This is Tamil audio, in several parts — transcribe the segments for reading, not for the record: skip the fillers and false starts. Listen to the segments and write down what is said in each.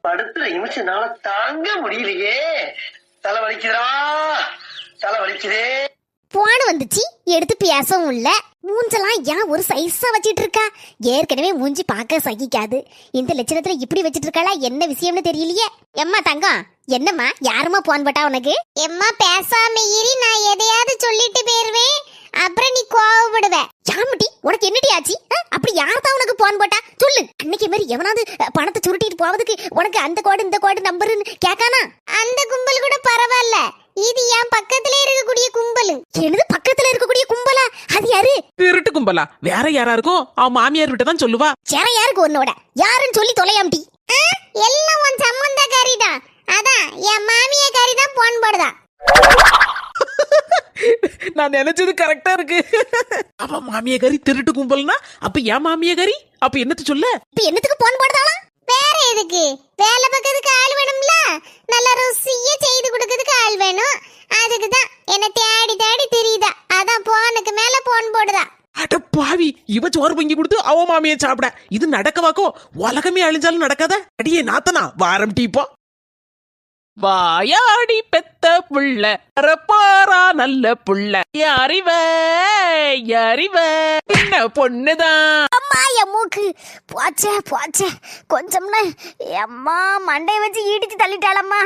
படுத்துற நிமிஷம்னால தாங்க முடியலையே. தலை வலிக்குதா, தலை வலிக்குதே. போன வந்துச்சு, எடுத்து பேசவும் இல்ல. மூஞ்செல்லாம் ஏன் ஒரு சைஸா வச்சிட்டு இருக்கா? ஏற்கனவே மூஞ்சி பார்க்க சகிக்காது. இந்த லட்சணத்துல இப்படி வச்சிட்டு இருக்காளா? என்ன விஷயம்னு தெரியலையே. எம்மா தங்கம், என்னம்மா யாருமா போன் போட்டா உனக்கு? எம்மா பேசாம இரு, நான் எதையாவது சொல்லிட்டு போயிருவேன், அப்புறம் நீ கோவப்படுவ. யாமட்டி உனக்கு என்னடி ஆச்சு? அப்படி யார்தான் உனக்கு போன் போட்டா சொல்லு. அன்னைக்கு மாதிரி எவனாவது பணத்தை சுருட்டிட்டு போவதுக்கு உனக்கு அந்த கோடு இந்த கோடு நம்பருன்னு கேட்கானா? அந்த கும்பல் கூட பரவாயில்ல, இது என் பக்கத்துல இருக்கக்கூடிய கும்பல். என்னது பக்கத்துல இருக்கக்கூடிய கும்பலா? அது யாரு? திருட்டு கும்பலா? வேற யாரா இருக்கும்? அவன் மாமியார் விட்டு தான் சொல்லுவா. வேற யாருக்கு உன்னோட? யாருன்னு சொல்லி தொலையாம்டி. எல்லாம் உன் சம்பந்தக்காரி தான். அதான் என் மாமியாக்காரி தான் போன் போடுதா. நான் நினைச்சது கரெக்டா இருக்கு. அவ மாமியாரி திருட்டு கும்பல்னா அப்ப என் மாமியாரி அப்ப என்னத்து சொல்ல? இப்ப என்னத்துக்கு போன் போடுதாலாம்? வேற எதுக்கு? வேலை பக்கத்துக்கு ஆள் வேணும்ல, நல்ல ருசியா செய்து கொடுக்கிறதுக்கு ஆள் வேணும். அதுக்கு தான் என்ன தேடி தேடி தெரியுதா, அதான் போனுக்கு மேல போன் போடுதா. அட பாவி, இவ சோறு பொங்கி கொடுத்து அவ மாமியை சாப்பிட. இது நடக்கவாக்கோ? உலகமே அழிஞ்சாலும் நடக்காத. அடியே நாத்தனா, வாரம் டீப்போ. வாயாடி பெத்த புள்ள பாரா நல்ல புள்ள, யாரிவ யாரிவ என்ன பொண்ணுதான். அம்மா என் மூக்கு போச்சே போச்சே. கொஞ்சம்னா அம்மா மண்டைய வச்சு இடிச்சு தள்ளிட்டாளம்மா.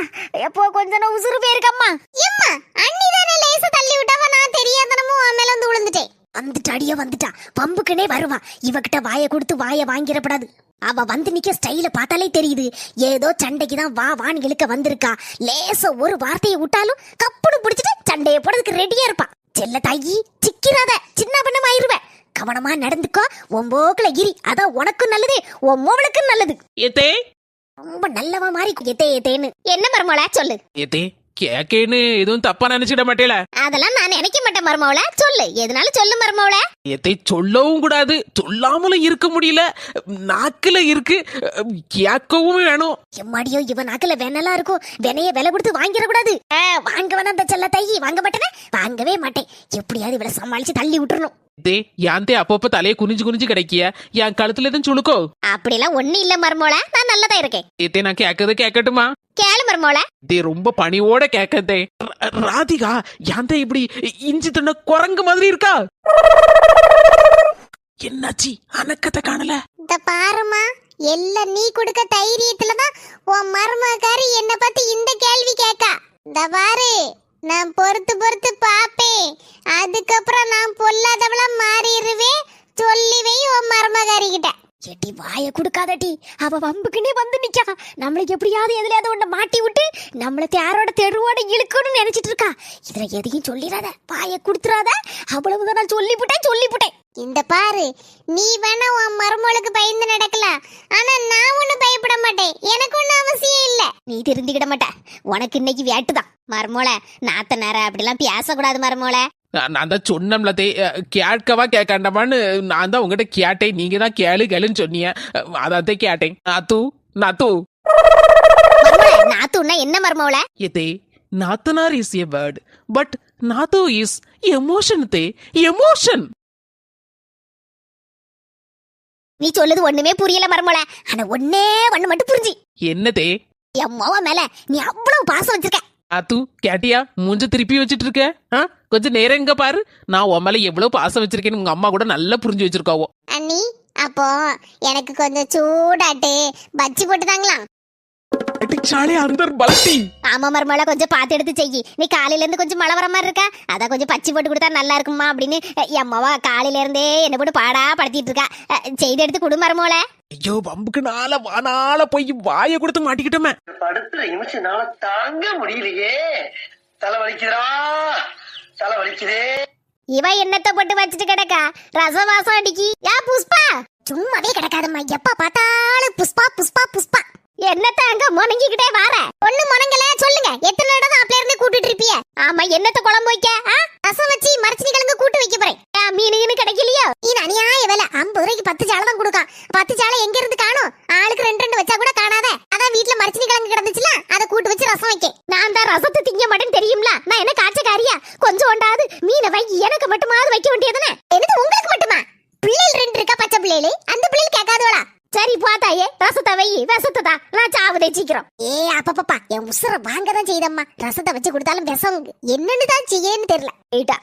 எப்போ கொஞ்சம் உசுறு போயிருக்கம்மா. எம்மா அண்ணி தானே லேசா தள்ளி விட்டாவ, நான் தெரியாதனமும் அவன் மேல வந்து விழுந்துட்டேன். வந்துட்டு அடிய வந்துட்டா, பம்புக்குனே வருவா. இவகிட்ட வாயை கொடுத்து வாயை வாங்கிடப்படாது. அவ வந்து நிக்க ஸ்டைல பார்த்தாலே தெரியுது, ஏதோ சண்டைக்கு தான் வா வான்னு இழுக்க வந்திருக்கா. லேச ஒரு வார்த்தையை விட்டாலும் கப்புனு பிடிச்சிட்டு சண்டைய போடுறதுக்கு ரெடியா இருப்பா. செல்ல தாயி, சிக்கிறாத, சின்ன பண்ணம் ஆயிருவ. கவனமா நடந்துக்கோ, உன் போக்குல இரி, அதான் உனக்கும் நல்லது, உன் மோவளுக்கும் நல்லது. ஏத்தே ரொம்ப நல்லவா மாறி எத்தே ஏத்தேன்னு. என்ன மருமோள சொல்லு. ஏத்தே கேக்கேன்னு எதுவும் தப்பா நினைச்சிட மாட்டேல? அதெல்லாம் நான் நினைக்க மாட்டேன் மருமோள, சொல்லு, எதனாலும் சொல்லு மருமோள. ஏத்தை சொல்லவும் கூடாது, சொல்லாமலும் இருக்க முடியல. நாக்குல இருக்கு, கேட்கவும் வேணும். எம்மாடியோ, இவன் நாக்குல வெனலா இருக்கும், வெனைய விலை கொடுத்து வாங்கிட கூடாது. வாங்க வேணாம் அந்த செல்ல தாயி, வாங்க மாட்டேனே, வாங்கவே மாட்டேன். எப்படியாவது இவளை சமாளிச்சு தள்ளி விட்டுறணும். தே யாந்தே அப்பப்ப தலையை குனிஞ்சு குனிஞ்சு கிடைக்கிய, என் கழுத்துல எதுவும் சுழுக்கோ? அப்படிலாம் ஒண்ணு இல்ல மருமோள, நான் நல்லதா இருக்கேன். ஏத்தே நான் கேட்கறது கேட்கட்டுமா? கேளு மருமோள. தே ரொம்ப பணிவோட கேட்கதே. ராதிகா யாந்தே இப்படி இஞ்சி தின்ன குரங்கு மாதிரி இருக்கா? என்னாச்சி அனக்கத்தை காணல? இந்த பாருமா, எல்லாம் நீ கொடுக்க தைரியத்துலதான் உன் மருமகாரி என்ன பத்தி இந்த கேள்வி கேட்கா. இந்த பாரு, நான் பொறுத்து பொறுத்து பாப்பேன், அதுக்கப்புறம் நான் பொல்லாதவளா மாறிடுவேன். சொல்லிவை உன் மருமகாரி கிட்ட. செட்டி வாய குடுக்காதட்டி, அவ வம்புக்குன்னே வந்து நிக்கா. நம்மளுக்கு எப்படியாவது எதுலயாவது ஒண்ண மாட்டி விட்டு நம்மள தேரோட தெருவோட இழுக்கணும்னு நினைச்சிட்டு இருக்கா. இதுல எதையும் சொல்லிடாத, வாய குடுத்துறாத. அவ்வளவுதான், நான் சொல்லிவிட்டேன். இந்த பாரு, நீ வேணா உன் மருமகளுக்கு பயந்து நடக்கலாம், ஆனா நான் ஒண்ணும் பயப்பட மாட்டேன். எனக்கு ஒண்ணும் அவசியம் இல்ல. நீ திருந்திக்கிட மாட்ட, உனக்கு இன்னைக்கு வேட்டுதான். மருமோள, நாத்த நேரம் அப்படிலாம் பேசக்கூடாது மருமோள. நான் தான் சொன்னம்ல தே, கேட்கவா கேட்காண்டமான்னு நான் தான் உங்ககிட்ட கேட்டேன். நீங்க தான் கேளுன்னு சொன்னீங்க, அதான் கேட்டேன். நாத்து நாத்துன்னா என்ன மருமோள? ஏதே நாத்தனார் இஸ் எ வேர்ட், பட் நாத்து இஸ் எமோஷன் தே, எமோஷன். நீ சொல்லுது ஒண்ணுமே புரியல மருமோள, ஆனா ஒண்ணே ஒண்ணு மட்டும் புரிஞ்சு. என்னதே? என் மோவ மேல நீ அவ்வளவு பாசம் வச்சிருக்க. நாத்து கேட்டியா? மூஞ்ச திருப்பி வச்சிட்டு இருக்க. கொஞ்சம் நேரம் இங்க பாரு, நான் உன் மேல எவ்வளவு பாசம் வச்சிருக்கேன்னு உங்க அம்மா கூட நல்லா புரிஞ்சு வச்சிருக்காவோ. அண்ணி, அப்போ எனக்கு கொஞ்சம் சூடாட்டு பஜ்ஜி போட்டுதாங்களா? ஆமா மருமோள, கொஞ்சம் பார்த்து எடுத்து செய்யி. நீ காலையில இருந்து கொஞ்சம் மழை வர மாதிரி இருக்கா, அதான் கொஞ்சம் பச்சி போட்டு கொடுத்தா நல்லா இருக்குமா அப்படின்னு அம்மாவா காலையில இருந்தே என்ன போட்டு பாடா படுத்திட்டு இருக்கா. செய்து எடுத்து கொடு மருமோள. ஐயோ, பம்புக்கு வானால போய் வாய கொடுத்து மாட்டிக்கிட்டோமே. படுத்துற நிமிஷம்னால தாங்க முடியலையே. தலை வலிக்குதா, தலை வலிக்குதே. இவ என்னத்த போட்டு வச்சுட்டு கிடக்கா, ரசவாசம் அடிக்கி. யா புஷ்பா, சும்மாவே கிடக்காதம்மா, எப்ப பார்த்தாலும் புஷ்பா புஷ்பா புஷ்பா. என்னத்த அங்க முணங்கிக்கிட்டே வார? ஒண்ணு முணங்கல, சொல்லுங்க. எத்தனை இடம் அப்பல இருந்து கூட்டிட்டு இருப்பிய? ஆமா, என்னத்த குழம்பு வைக்க? ரசம் வச்சு மரச்சினி கிழங்கு கூட்டு வைக்க போறேன். மீனுன்னு கிடைக்கலையோ? நீ அநியாய வேலை. 50 ரூபாய்க்கு 10 சாலை தான் கொடுக்கான். 10 சாலை எங்க இருந்து காணும்? ஆளுக்கு 2 வச்சா கூட காணாத. அதான் வீட்டுல மரச்சினி கிழங்கு கிடந்துச்சுல, அதை கூட்டு வச்சு ரசம் வைக்க. நான் தான் ரசத்தை திங்க மாட்டேன்னு தெரியும்ல, நான் என்ன காய்ச்சக்காரியா? கொஞ்சம் ஒண்டாவது மீனை வை, எனக்கு மட்டுமாவது வைக்க வேண்டியதுன்னு. என்னது உங்களுக்கு மட்டுமா? பிள்ளைகள் 2 இருக்கா, பச்சை பிள்ளைகளே, அந்த பிள்ளைகள் கேட்காதோளா? சரி பாத்தாயே ரசத்தை வை விஷத்தை நான் சாவதே சீக்கிரம். அப்பப்பா என் உசுர வாங்கதான் செய்தம்மா. ரசத்தை வச்சு கொடுத்தாலும் விஷம் என்னன்னு தான் செய்யன்னு தெரியல. போயிட்டா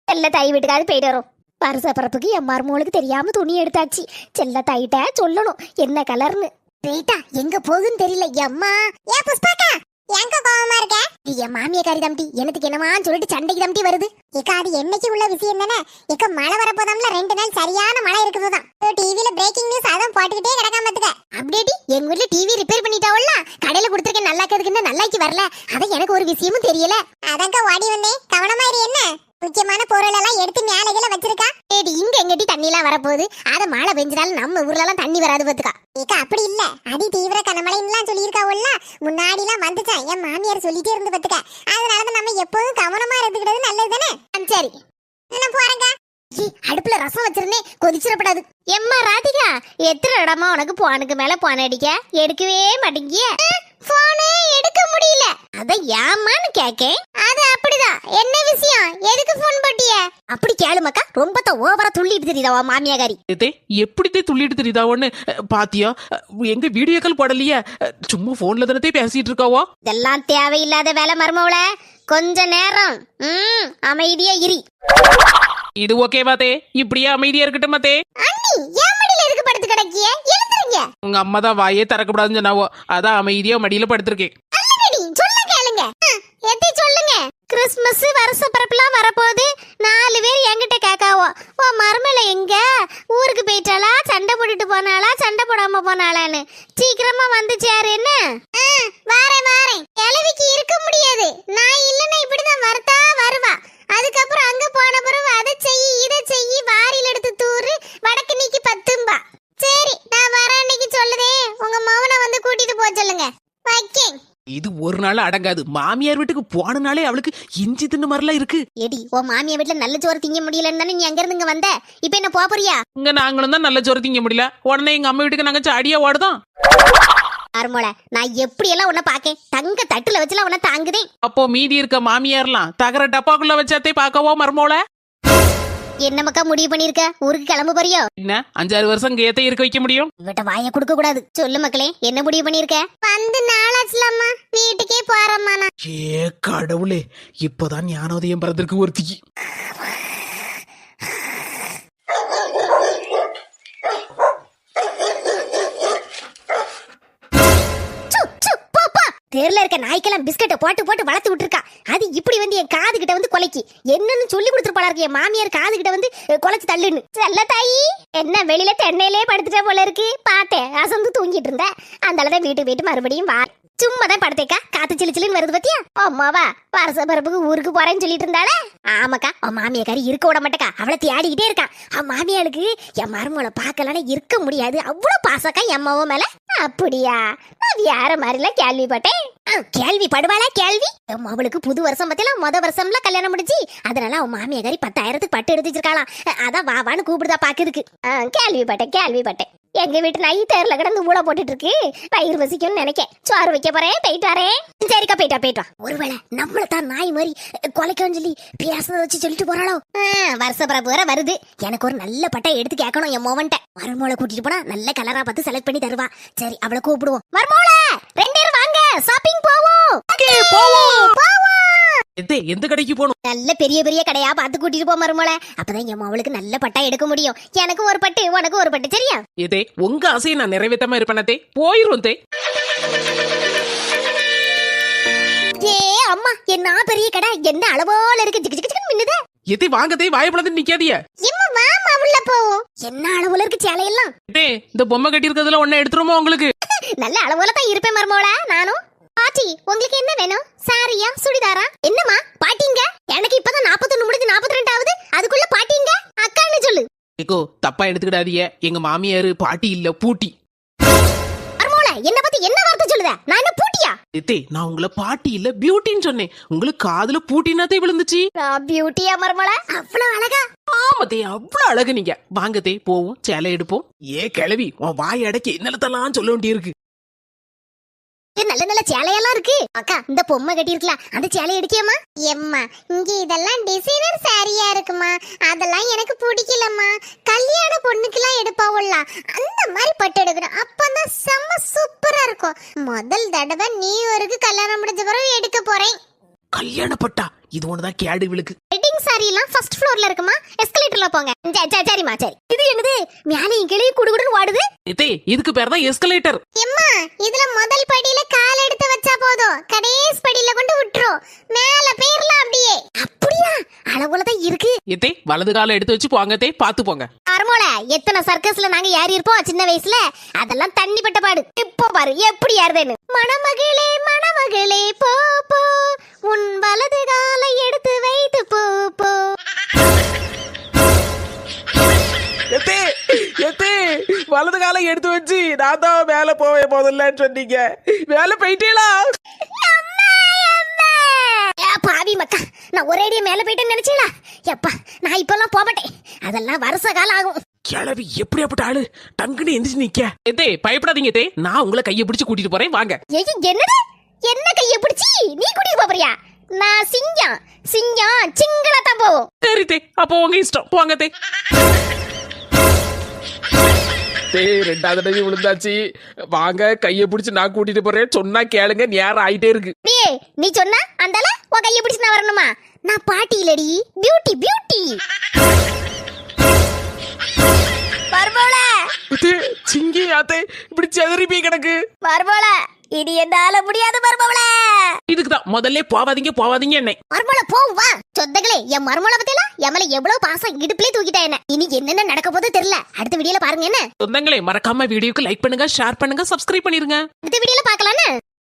செல்ல தாய் வீட்டுக்காவது போயிட்டு வரும். வருஷ பிறப்புக்கு என் மருமகளுக்கு தெரியாம துணி எடுத்தாச்சு. செல்ல தாயிட்ட சொல்லணும் என்ன கலர்னு. போயிட்டா எங்க போகுதுன்னு தெரியல. அம்மா ஏ புஷ்பாக்கா எங்க கோவமா இருக்க? என் மாமியக்காரி தம்பி எனக்கு என்னமான்னு சொல்லிட்டு சண்டைக்கு தம்பி வருது. ஏக்கா அது என்னைக்கு உள்ள விஷயம் தானே. ஏக்கா மழை வரப்போதாம்ல 2 நாள் சரியான மழை இருக்குதுதான். டிவில பிரேக்கிங் நியூஸ் அதான் போட்டுக்கிட்டே கிடக்காம பாத்துக்க. அப்படியே எங்க வீட்ல டிவி ரிப்பேர் பண்ணிட்டாவல்ல, கடையில கொடுத்துருக்கேன் நல்லாக்கிறதுக்கு நல்லாக்கி வரல. அதான் எனக்கு ஒரு விஷயமும் தெரியல. அதான்க்கா ஓடி வந்தேன். கவனமா இரு. என்ன முக்கியமான பொருள் எல்லாம் எடுத்து மேலகையில வச்சிருக்கா. ஏடி இங்க எங்கடி தண்ணி எல்லாம் வரப்போகுது. அத மழை பெஞ்சினாலும் நம்ம ஊர்ல எல்லாம் தண்ணி வராது பாத்துக்கா. ஏக்கா அப்படி இல்ல, அதி தீவிர கனமழைன்னு சொல்லியிருக்காவல்ல, முன்னாடி எல்லாம் வந்துச்சா என் மாமியார் சொல்லிட்டே இருந்து பாத்துக்க. அதனாலதான் நம்ம எப்போதும் கவனமா இருந்துக்கிறது நல்லது தானே. சரி நான் போறேங்க. அடுப்புல ரசம் வச்சிருந்தே கொதிச்சிடப்படாது. எம்மா ராதிகா எத்தனை இடமா உனக்கு போனுக்கு மேல போன் அடிக்க எடுக்கவே மாட்டேங்கிய. போனே எடுக்க முடியல. அத ஏமான்னு கேக்கேன். அது அப்படிதான். என்ன விஷயம்? எதுக்கு போன் போட்டிய? அப்படி கேளுமக்கா. ரொம்ப ஓவரா துள்ளிட்டு தெரியுதா மாமியாகாரி? எப்படித்தே துள்ளிட்டு தெரியுதாவோன்னு பாத்தியா? எங்க வீடியோ கால் போடலையே, சும்மா போன்ல தானே பேசிட்டு இருக்காவோ. இதெல்லாம் தேவையில்லாத வேலை மருமவள. கொஞ்ச நேரம் அமைதியா இரு. இது ஓகே மாத்தே, இப்படியே அமைதியா இருக்கட்டும் மாத்தே. அண்ணி ஏன் மடியில எதுக்கு படுத்து கிடக்கிய? எழுந்துருங்க. உங்க அம்மா தான் வாயே திறக்க கூடாதுன்னு சொன்னாவோ, அதான் அமைதியா மடியில படுத்திருக்கேன். சொல்ல கேளுங்க. எத்தி சொல்லுங்க. கிறிஸ்மஸ் வருஷ பிறப்புலாம் வரப்போகுது. 4 பேர் என்கிட்ட கேட்காவோ, ஓ மருமலை எங்க ஊருக்கு போயிட்டாளா, சண்டை போட்டுட்டு போனாளா, சண்டை போடாம போனாளான்னு. சீக்கிரமா வந்து சேரு. என்ன வாரேன். கிழவிக்கு இருக்க முடியாது. நான் இல்லைன்னா இப்படிதான் வரத்தா வருவா. அதுக்கப்புறம் அங்க போன பிறகு அதை செய்யி இதை செய்யி வாரியில் எடுத்து தூரு வடக்கு நீக்கி 10 சரி நான் வர அன்னைக்கு சொல்லுதே உங்க மவனை வந்து கூட்டிட்டு போக சொல்லுங்க. வைக்கேன். இது ஒரு நாள் அடங்காது. மாமியார் வீட்டுக்கு போனனாலே அவளுக்கு இஞ்சி தின்னு மாதிரிலாம் இருக்கு. ஏடி ஓ மாமியார் வீட்டுல நல்ல சோறு திங்க முடியலன்னு தானே நீ அங்க இருந்து இங்க வந்த. இப்ப என்ன போறியா? இங்க நாங்களும் தான் நல்ல சோறு திங்க முடியல. உடனே எங்க அம்மா வீட்டுக்கு நாங்க சாடியா ஓடுதான். அருமோள நான் எப்படி எல்லாம் உன்ன பாக்கேன். தங்க தட்டுல வச்சுலாம் உன்ன தாங்குதேன். அப்போ மீதி இருக்க மாமியார்லாம் தகர டப்பாக்குள்ள வச்சாத்தே பாக்கவோ மர்மோல. என்ன மக்கா முடிவு பண்ணிருக்க? ஊருக்கு கிளம்ப போறியோ? என்ன 5-6 வருஷம் கேத்த இருக்க வைக்க முடியும்? இவட்ட வாய கொடுக்க கூடாது. சொல்லு மக்களே என்ன முடிவு பண்ணிருக்க? வந்து நாளாச்சுலம்மா வீட்டுக்கே போறம்மா. ஏ கடவுளே, இப்பதான் ஞானோதயம் பிறந்திருக்கு ஒருத்திக்கு. தெருல இருக்க நாய்க்கெல்லாம் பிஸ்கட்டை போட்டு போட்டு வளர்த்து விட்டுருக்கா. அது இப்படி வந்து என் காது கிட்ட வந்து கொலைக்கு என்னன்னு சொல்லி கொடுத்துருப்பாளா இருக்கு. என் மாமியார் காது கிட்ட வந்து கொலைச்சு தள்ளுன்னு. செல்ல தாயி என்ன வெளியில தென்னையிலே படுத்துட்ட போல இருக்கு. பார்த்தேன் அசந்து தூங்கிட்டு இருந்தேன். அந்த அளவுக்கு வீட்டுக்கு மறுபடியும் வா. சும்மா தான் படுத்தேக்கா. காத்து சிலுச்சிலுன்னு வருது பத்தியா? அம்மாவா வருஷ பிறப்புக்கு ஊருக்கு போறேன்னு சொல்லிட்டு இருந்தாளே. ஆமாக்கா அவன் மாமியாக்காரி இருக்க விட மாட்டேக்கா. அவளை தேடிக்கிட்டே இருக்கான். அவன் மாமியாளுக்கு என் மருமகளை பார்க்கலன்னா இருக்க முடியாது. அவ்வளவு பாசக்கா என் அம்மாவோ மேல. அப்படியா? நான் வேற மாதிரிலாம் கேள்விப்பட்டேன். கேள்விப்படுவாளா கேள்வி? அவளுக்கு புது வருஷம் பத்திலாம் முத வருஷம்ல கல்யாணம் முடிச்சு. அதனால அவன் மாமியாக்காரி 10,000க்கு பட்டு எடுத்து வச்சிருக்காளாம். அதான் வாவான்னு கூப்பிடுதா பாக்குறதுக்கு. கேள்விப்பட்டேன். எங்க வீட்டு நாய் தேர்ல கிடந்து ஊட போட்டுட்டு இருக்கு. பயிர் வசிக்கும்னு நினைக்கேன். சோறு வைக்க போறேன். போயிட்டு வரேன். சரிக்கா போயிட்டா. ஒருவேளை நம்மளதான் நாய் மாதிரி கொலைக்கன்னு சொல்லி பேசுறத வச்சு சொல்லிட்டு போறாளோ. வருஷ பிறப்பு வேற வருது. எனக்கு ஒரு நல்ல பட்டை எடுத்து கேட்கணும் என் மோவன்ட்ட. மருமோளை கூட்டிட்டு போனா நல்ல கலரா பார்த்து செலக்ட் பண்ணி தருவா. சரி அவளை கூப்பிடுவோம். மருமோள 2 பேரும் வாங்க ஷாப்பிங் போவோம். எந்த கடைக்கு போகணும்? நல்ல பெரிய பெரிய கடையா பார்த்து கூட்டிட்டு போ மருமோள. அப்பதான் என் அவளுக்கு நல்ல பட்டா எடுக்க முடியும். எனக்கு ஒரு பட்டு உனக்கு ஒரு பட்டு. சரியா? இதே உங்க ஆசையை நான் நிறைவேற்றாம இருப்பேனே. போயிரும் தே. ஏ அம்மா என்ன பெரிய கடை. என்ன அளவோல இருக்கு. ஜிகு ஜிகு மின்னுதே. எதே வாங்கதே வாயப்பளந்து நிக்காதீங்க. இம்மா வாமா உள்ள போவோம். என்ன அளவுல இருக்கு சேலையெல்லாம். இந்த பொம்மை கட்டி இருக்கிறதுல ஒண்ணு எடுத்துருமா உங்களுக்கு? நல்ல அளவுல தான் இருப்பேன் மருமோள நானும். பாட்டி உங்களுக்கு என்ன வேணும்? சாரியா சுடிதாரா? என்னம்மா பாட்டிங்க? எனக்கு இப்பதான் 41 முடிஞ்சு 42 ஆகுது. அதுக்குள்ள பாட்டிங்க அக்கான்னு சொல்லு. ஏகோ தப்பா எடுத்துக்கிடாதீங்க. எங்க மாமியாரு பாட்டி இல்ல பூட்டி. மருமோள என்ன பத்தி என்ன வார்த்தை சொல்லுத? நான் என்ன பூட்டியா? நான் உங்களை பாட்டி இல்ல பியூட்டின்னு சொன்னேன். உங்களுக்கு காதுல பூட்டினாதே விழுந்துச்சு. நான் பியூட்டியா மருமோள? அவ்வளவு அழகா? ஆமாதே அவ்வளவு அழகு. நீங்க வாங்கதே போவோம் சேலை எடுப்போம். ஏ கிளவி உன் வாய் அடக்கி என்னெல்லாம் சொல்ல வேண்டி இருக்கு. நல்ல நல்ல சேலையெல்லாம் இருக்கு. அக்கா இந்த பொம்மை கட்டி இருக்கலாம். அந்த சேலை எடுக்கியம்மா? எம்மா இங்க இதெல்லாம் டிசைனர் சாரியா இருக்குமா, அதெல்லாம் எனக்கு பிடிக்கலம்மா. கல்யாண பொண்ணுக்கெல்லாம் எடுப்பாவுல்ல, அந்த மாதிரி பட்டு எடுக்கணும். அப்பதான் செம்ம சூப்பரா இருக்கும். முதல் தடவை நியூ இயருக்கு கல்யாணம் முடிஞ்ச பிறகு எடுக்க போறேன். கல்யாணப்பட்டா இது ஒண்ணுதான் கேடு விழுக்கு. வெட்டிங் சாரி எல்லாம் ஃபர்ஸ்ட் ஃப்ளோர்ல இருக்குமா, எஸ்கலேட்டர்ல போங்க. சரிமா சரி. இது என்னது மேலையும் கிளியும் குடுகுடுன்னு ஓடுது? எத்தே இதுக்கு பேர் தான் எஸ்கலேட்டர். எம்மா, இதுல முதல் படியில கால் எடுத்து வச்சா போதும், கடைசி படியில கொண்டு விட்டுரும். மேல பேர்லாம் அப்படியே. அப்படியா? அளவுலதான் இருக்கு. எத்தே வலது கால எடுத்து வச்சு போங்கத்தே, பாத்து போங்க. அருமோல, எத்தனை சர்க்கஸ்ல நாங்க ஏறி இருப்போம் சின்ன வயசுல, அதெல்லாம் தண்ணி பட்ட பாடு. இப்போ பாரு எப்படி ஏறுதுன்னு. மணமகளே மணமகளே போ போ, உன் வலது காலை எடுத்து வைத்து போ போ. எத்தே எத்தே வலது காலை எடுத்து வச்சு நான் தான் மேல போவேன் முதல்லன்னு சொன்னீங்க. மேல போயிட்டீங்களா? பாவி மக்கா, நான் ஒரேடியே மேல போயிட்டேன்னு நினைச்சீங்களா? எப்பா, நான் இப்பெல்லாம் போக மாட்டேன். அதெல்லாம் வருஷ காலம் ஆகும். கிளவி எப்படியாப்பட்ட ஆளு டங்குன்னு எந்திரிச்சு நிக்க. எத்தே பயப்படாதீங்க தே, நான் உங்களை கையை பிடிச்சு கூட்டிட்டு போறேன் வாங்க. என்னது? என்ன கைய பிடிச்சி நீ கூட்டிட்டு போறியா? நான் சிங்கம் சிங்களா தான் போவோம். சரி தே, அப்போ உங்க இஷ்டம் போங்க தே. தே ரெண்டாவது தடவை விழுந்தாச்சு, வாங்க கையை பிடிச்சு நான் கூட்டிட்டு போறேன். சொன்னா கேளுங்க, நேரம் ஆயிட்டே இருக்கு. நீ சொன்னா அந்தால உன் கைய பிடிச்சு நான் வரணுமா? நான் பாட்டி இல்லடி, பியூட்டி பியூட்டி. பர்போல சிங்கி ஆத்தே இப்படி செதறி போய் கிடக்கு. பர்போல, இது என்னால முடியாது பர்போல. இதுக்குதான் முதல்ல போவாதீங்க என்ன. மர்மோல போவும் வா. சொந்தங்களே, என் மர்மோல பத்தில எமல எவ்வளவு பாசம் இடுப்புலயே தூக்கிட்டா என்ன. இனி என்னென்ன நடக்க போதோ தெரியல. அடுத்த வீடியோல பாருங்க என்ன. சொந்தங்களே மறக்காம வீடியோக்கு லைக் பண்ணுங்க, ஷேர் பண்ணுங்க, சப்ஸ்கிரைப் பண்ணிருங்க. அடுத்த வீடியோல பார்க்கலாம்னு.